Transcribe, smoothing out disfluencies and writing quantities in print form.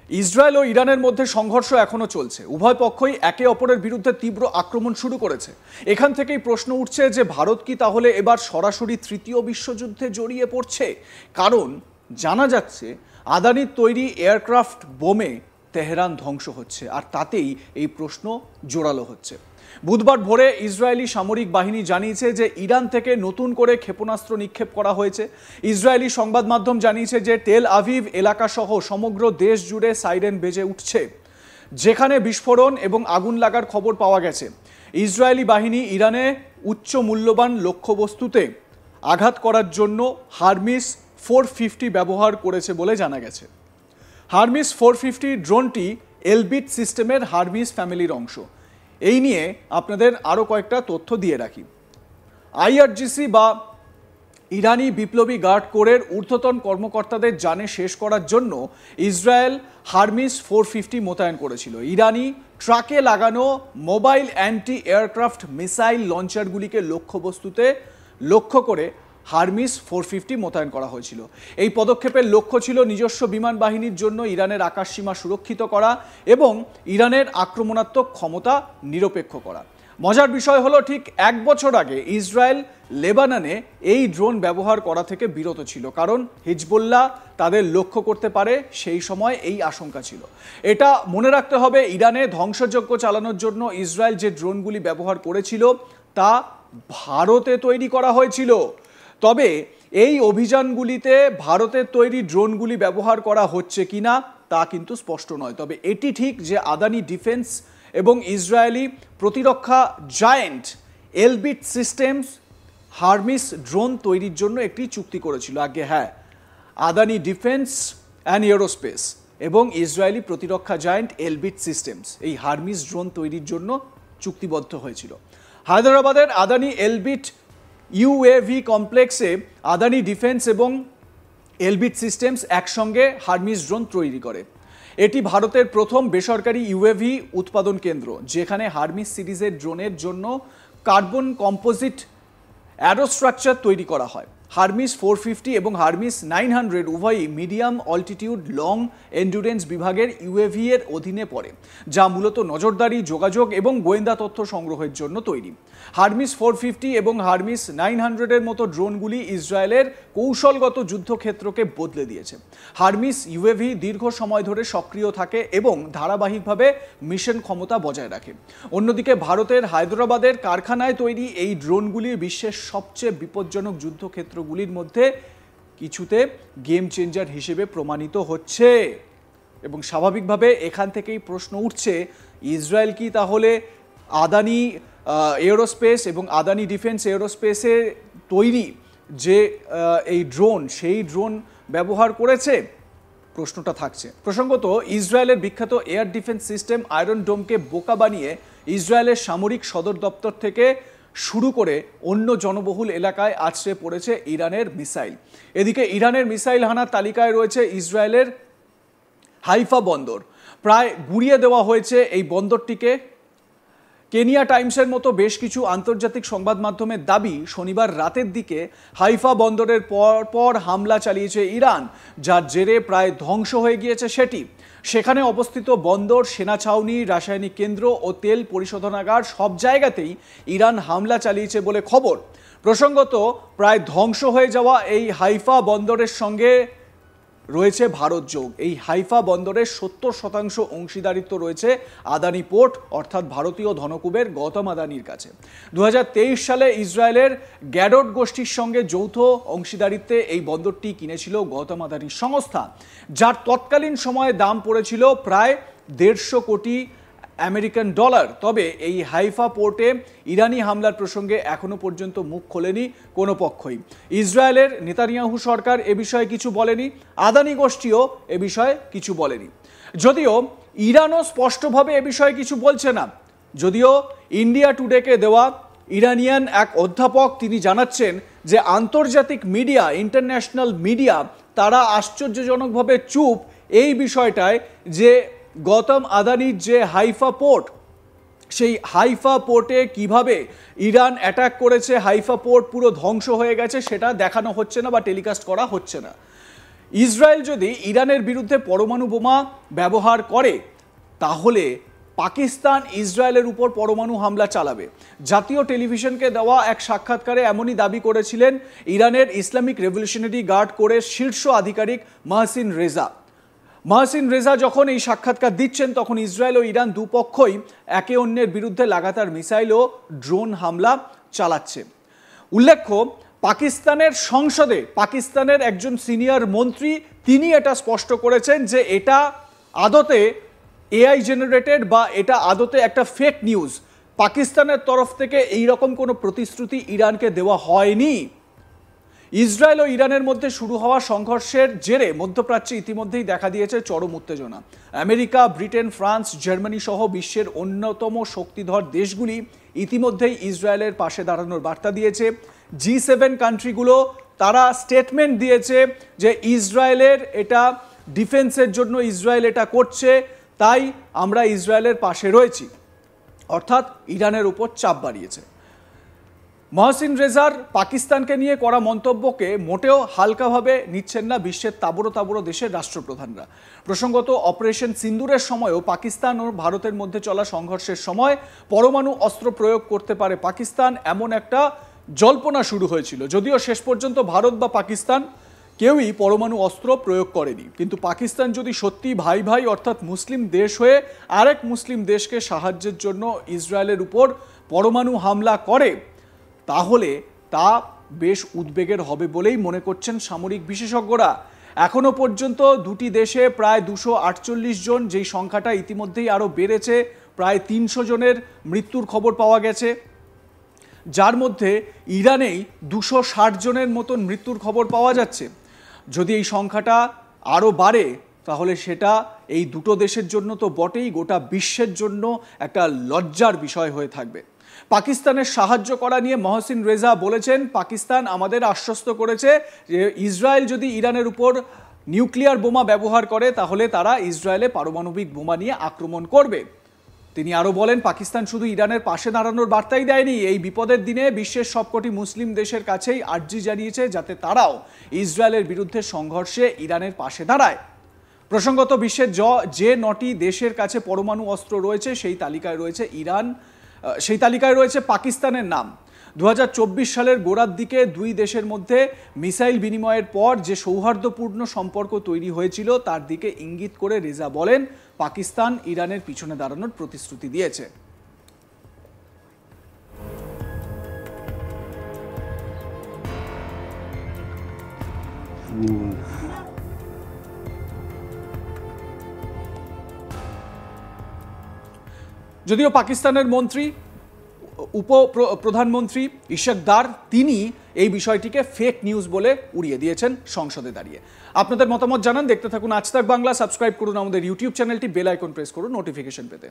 Israel ও ইরানের মধ্যে সংঘর্ষ এখনো চলছে। উভয় পক্ষই একে অপরের বিরুদ্ধে তীব্র আক্রমণ শুরু করেছে। এখান থেকেই প্রশ্ন উঠছে যে ভারত কি তাহলে এবার সরাসরি তৃতীয় বিশ্বযুদ্ধে জড়িয়ে পড়ছে? কারণ জানা যাচ্ছে আদানির তৈরি এয়ারক্রাফট বোমে তেহরান ধ্বংস হচ্ছে, আর তাতেই এই প্রশ্ন জোরালো হচ্ছে। বুধবার ভোরে ইসরায়েলি সামরিক বাহিনী জানিয়েছে যে ইরান থেকে নতুন করে ক্ষেপণাস্ত্র নিক্ষেপ করা হয়েছে। ইসরায়েলি সংবাদ মাধ্যম জানিয়েছে যে তেল আভিভ এলাকাসহ সমগ্র দেশ জুড়ে সাইরেন বেজে উঠছে, যেখানে বিস্ফোরণ এবং আগুন লাগার খবর পাওয়া গেছে। ইসরায়েলি বাহিনী ইরানে উচ্চ মূল্যবান লক্ষ্যবস্তুতে আঘাত করার জন্য হারমিস 450 ব্যবহার করেছে বলে জানা গেছে। হারমিস 450 ড্রোনটি এলবিট সিস্টেমের হারমিস ফ্যামিলির অংশ। এই নিয়ে আপনাদের আরও কয়েকটা তথ্য দিয়ে রাখি। আইআরজিসি বা ইরানি বিপ্লবী গার্ড কোরের ঊর্ধ্বতন কর্মকর্তাদের জানে শেষ করার জন্য ইসরায়েল হারমিস 450 মোতায়েন করেছিল। ইরানি ট্রাকে লাগানো মোবাইল অ্যান্টি এয়ারক্রাফট মিসাইল লঞ্চারগুলিকে লক্ষ্যবস্তুতে লক্ষ্য করে হারমিস 450 মোতায়েন করা হয়েছিল। এই পদক্ষেপের লক্ষ্য ছিল নিজস্ব বিমান বাহিনীর জন্য ইরানের আকাশসীমা সুরক্ষিত করা এবং ইরানের আক্রমণাত্মক ক্ষমতা নিরপেক্ষ করা। মজার বিষয় হলো, ঠিক এক বছর আগে ইসরায়েল লেবাননে এই ড্রোন ব্যবহার করা থেকে বিরত ছিল, কারণ হিজবুল্লাহ তাদের লক্ষ্য করতে পারে, সেই সময় এই আশঙ্কা ছিল। এটা মনে রাখতে হবে, ইরানে ধ্বংসযজ্ঞ চালানোর জন্য ইসরায়েল যে ড্রোনগুলি ব্যবহার করেছিল তা ভারতে তৈরি করা হয়েছিল। তবে এই অভিযানগুলিতে ভারতের তৈরি ড্রোনগুলি ব্যবহার করা হচ্ছে কিনা তা কিন্তু স্পষ্ট নয়। তবে এটি ঠিক যে আদানি ডিফেন্স এবং ইসরায়েলি প্রতিরক্ষা giant Elbit systems Hermes drone তৈরির জন্য একটি চুক্তি করেছিল। আগে হ্যাঁ, আদানি ডিফেন্স অ্যান্ড এরোস্পেস এবং ইসরায়েলি প্রতিরক্ষা জায়েন্ট এলবিট সিস্টেমস এই হারমিস ড্রোন তৈরির জন্য চুক্তিবদ্ধ হয়েছিল। হায়দ্রাবাদের আদানি এলবিট ইউএভি কমপ্লেক্সে আদানি ডিফেন্স এবং এলবিট সিস্টেমস একসঙ্গে হারমিস ড্রোন তৈরি করে। এটি ভারতের প্রথম বেসরকারি ইউএভি উৎপাদন কেন্দ্র, যেখানে হারমিস সিরিজের ড্রোনের জন্য কার্বন কম্পোজিট অ্যারোস্ট্রাকচার তৈরি করা হয়। হারমিস 450 এবং হারমিস 900 উভয়ই মিডিয়াম অল্টিটিউড লং এন্ডুরেন্স বিভাগের ইউএভি এর অধীনে পড়ে, যা মূলত নজরদারি, যোগাযোগ এবং গোয়েন্দা তথ্য সংগ্রহের জন্য তৈরি। হারমিস 450 এবং হারমিস 900 এর মতো ড্রোনগুলি ইসরায়েলের কৌশলগত যুদ্ধক্ষেত্রকে বদলে দিয়েছে। হারমিস ইউএভি দীর্ঘ সময় ধরে সক্রিয় থাকে এবং ধারাবাহিকভাবে মিশন ক্ষমতা বজায় রাখে। অন্যদিকে ভারতের হায়দ্রাবাদের কারখানায় তৈরি এই ড্রোনগুলি বিশ্বের সবচেয়ে বিপজ্জনক যুদ্ধক্ষেত্রগুলির মধ্যে কিছুতে গেম চেঞ্জার হিসেবে প্রমাণিত হচ্ছে। এবং স্বাভাবিকভাবে এখান থেকেই প্রশ্ন উঠছে, ইসরায়েল কি তাহলে আদানি এরোস্পেস এবং আদানি ডিফেন্স এরোস্পেসের তৈরি যে এই ড্রোন, সেই ড্রোন ব্যবহার করেছে? প্রশ্নটা থাকছে। প্রসঙ্গত, ইসরায়েলের বিখ্যাত এয়ার ডিফেন্স সিস্টেম আয়রন ডোমকে বোকা বানিয়ে ইসরায়েলের সামরিক সদর দপ্তর থেকে শুরু করে অন্য জনবহুল এলাকায় আছড়ে পড়েছে ইরানের মিসাইল। এদিকে ইরানের মিসাইল হানার তালিকায় রয়েছে ইসরায়েলের হাইফা বন্দর। প্রায় গুঁড়িয়ে দেওয়া হয়েছে এই বন্দরটিকে। কেনিয়া টাইমসের মতো বেশ কিছু আন্তর্জাতিক সংবাদ মাধ্যমের দাবি, শনিবার রাতের দিকে হাইফা বন্দরের পর হামলা চালিয়েছে ইরান, যার জেরে প্রায় ধ্বংস হয়ে গিয়েছে সেটি। সেখানে অবস্থিত বন্দর, সেনা ছাউনি, রাসায়নিক কেন্দ্র ও তেল পরিশোধনাগার সব জায়গাতেই ইরান হামলা চালিয়েছে বলে খবর। প্রসঙ্গত, প্রায় ধ্বংস হয়ে যাওয়া এই হাইফা বন্দরের সঙ্গে রয়েছে ভারত যোগ। এই হাইফা বন্দরের 70% অংশীদারিত্ব রয়েছে আদানি পোর্ট অর্থাৎ ভারতীয় ধনকুবের গৌতম আদানির কাছে। 2023 সালে ইসরায়েলের গ্যাডট গোষ্ঠীর সঙ্গে যৌথ অংশীদারিত্বে এই বন্দরটি কিনেছিল গৌতম আদানির সংস্থা, যার তৎকালীন সময়ে দাম পড়েছিল প্রায় 150 কোটি আমেরিকান ডলার। তবে এই হাইফা পোর্টে ইরানি হামলার প্রসঙ্গে এখনো পর্যন্ত মুখ খোলেনি কোনো পক্ষই। ইসরায়েলের নেতানিয়াহু সরকার এ বিষয়ে কিছু বলেনি, আদানি গোষ্ঠীও এ বিষয়ে কিছু বলেনি। যদিও ইরানও স্পষ্টভাবে এ বিষয়ে কিছু বলছে না। যদিও ইন্ডিয়া টুডেকে দেওয়া ইরানিয়ান এক অধ্যাপক তিনি জানাচ্ছেন যে আন্তর্জাতিক মিডিয়া, ইন্টারন্যাশনাল মিডিয়া তারা আশ্চর্যজনকভাবে চুপ এই বিষয়টায় যে গৌতম আদানির যে হাইফা পোর্ট, সেই হাইফা পোর্টে কিভাবে ইরান অ্যাটাক করেছে, হাইফা পোর্ট পুরো ধ্বংস হয়ে গেছে, সেটা দেখানো হচ্ছে না বা টেলিকাস্ট করা হচ্ছে না। ইসরায়েল যদি ইরানের বিরুদ্ধে পরমাণু বোমা ব্যবহার করে তাহলে পাকিস্তান ইসরায়েলের উপর পরমাণু হামলা চালাবে। জাতীয় টেলিভিশনকে দেওয়া এক সাক্ষাৎকারে এমনই দাবি করেছিলেন ইরানের ইসলামিক রেভলিউশনারি গার্ড কোরের শীর্ষ আধিকারিক মাহসিন রেজা। মাহসিন রেজা যখন এই সাক্ষাৎকার দিচ্ছেন তখন ইসরায়েল ও ইরান দুপক্ষই একে অন্যের বিরুদ্ধে লাগাতার মিসাইল ও ড্রোন হামলা চালাচ্ছে। উল্লেখ্য, পাকিস্তানের সংসদে পাকিস্তানের একজন সিনিয়র মন্ত্রী তিনি এটা স্পষ্ট করেছেন যে এটা আদতে এআই জেনারেটেড বা এটা আদতে একটা ফেক নিউজ। পাকিস্তানের তরফ থেকে এই রকম কোনো প্রতিশ্রুতি ইরানকে দেওয়া হয়নি। ইসরায়েল ও ইরানের মধ্যে শুরু হওয়া সংঘর্ষের জেরে মধ্যপ্রাচ্যে ইতিমধ্যেই দেখা দিয়েছে চরম উত্তেজনা। আমেরিকা, ব্রিটেন, ফ্রান্স, জার্মানি সহ বিশ্বের অন্যতম শক্তিধর দেশগুলি ইতিমধ্যেই ইসরায়েলের পাশে দাঁড়ানোর বার্তা দিয়েছে। G7 কান্ট্রিগুলো তারা স্টেটমেন্ট দিয়েছে যে ইসরায়েলের এটা ডিফেন্সের জন্য ইসরায়েল এটা করছে, তাই আমরা ইসরায়েলের পাশে রয়েছি, অর্থাৎ ইরানের উপর চাপ বাড়িয়েছে। মহসিন রেজার পাকিস্তানকে নিয়ে করা মন্তব্যকে মোটেও হালকাভাবে নিচ্ছেন না বিশ্বের তাবড়ো তাবড়ো দেশের রাষ্ট্রপ্রধানরা। প্রসঙ্গত, অপারেশন সিন্দুরের সময়ও পাকিস্তান ও ভারতের মধ্যে চলা সংঘর্ষের সময় পরমাণু অস্ত্র প্রয়োগ করতে পারে পাকিস্তান, এমন একটা জল্পনা শুরু হয়েছিল। যদিও শেষ পর্যন্ত ভারত বা পাকিস্তান কেউই পরমাণু অস্ত্র প্রয়োগ করেনি, কিন্তু পাকিস্তান যদি সত্যি ভাই ভাই অর্থাৎ মুসলিম দেশ হয়ে আরেক মুসলিম দেশকে সাহায্যের জন্য ইসরায়েলের উপর পরমাণু হামলা করে তাহলে তা বেশ উদ্বেগের হবে বলেই মনে করছেন সামরিক বিশেষজ্ঞরা। এখনো পর্যন্ত দুটি দেশে প্রায় 248 জন, যেই সংখ্যাটা ইতিমধ্যেই আরও বেড়েছে, প্রায় 300 জনের মৃত্যুর খবর পাওয়া গেছে, যার মধ্যে ইরানেই 260 জনের মতন মৃত্যুর খবর পাওয়া যাচ্ছে। যদি এই সংখ্যাটা আরও বাড়ে তাহলে সেটা এই দুটো দেশের জন্য তো বটেই, গোটা বিশ্বের জন্য একটা লজ্জার বিষয় হয়ে থাকবে। পাকিস্তানের সাহায্য করা নিয়ে মহসিন রেজা বলেছেন, পাকিস্তান আমাদের আশ্বস্ত করেছে যে ইসরায়েল যদি ইরানের উপর নিউক্লিয়ার বোমা ব্যবহার করে তাহলে তারা ইসরায়েলে পারমাণবিক বোমা নিয়ে আক্রমণ করবে। তিনি আরও বলেন, পাকিস্তান শুধু ইরানের পাশে দাঁড়ানোর বার্তাই দেয়নি, এই বিপদের দিনে বিশ্বের সবকটি মুসলিম দেশের কাছেই আর্জি জানিয়েছে যাতে তারাও ইসরায়েলের বিরুদ্ধে সংঘর্ষে ইরানের পাশে দাঁড়ায়। প্রসঙ্গত, বিশ্বের যে 9টি দেশের কাছে পরমাণু অস্ত্র রয়েছে সেই তালিকায় রয়েছে পাকিস্তানের নাম। 2024 সালের গোড়ার দিকে দুই দেশের মধ্যে মিসাইল বিনিময়ের পর যে সৌহার্দ্যপূর্ণ সম্পর্ক তৈরি হয়েছিল তার দিকে ইঙ্গিত করে রেজা বলেন, পাকিস্তান ইরানের পিছনে দাঁড়ানোর প্রতিশ্রুতি দিয়েছে। যদিও পাকিস্তানের মন্ত্রী উপপ্রধানমন্ত্রী ইশাক দার তিনি এই বিষয়টিকে ফেক নিউজ বলে উড়িয়ে দিয়েছেন সংসদে দাঁড়িয়ে। আপনাদের মতামত জানান, দেখতে থাকুন আজ তাক বাংলা। সাবস্ক্রাইব করুন আমাদের ইউটিউব চ্যানেলটি, বেল আইকন প্রেস করুন নোটিফিকেশন পেতে।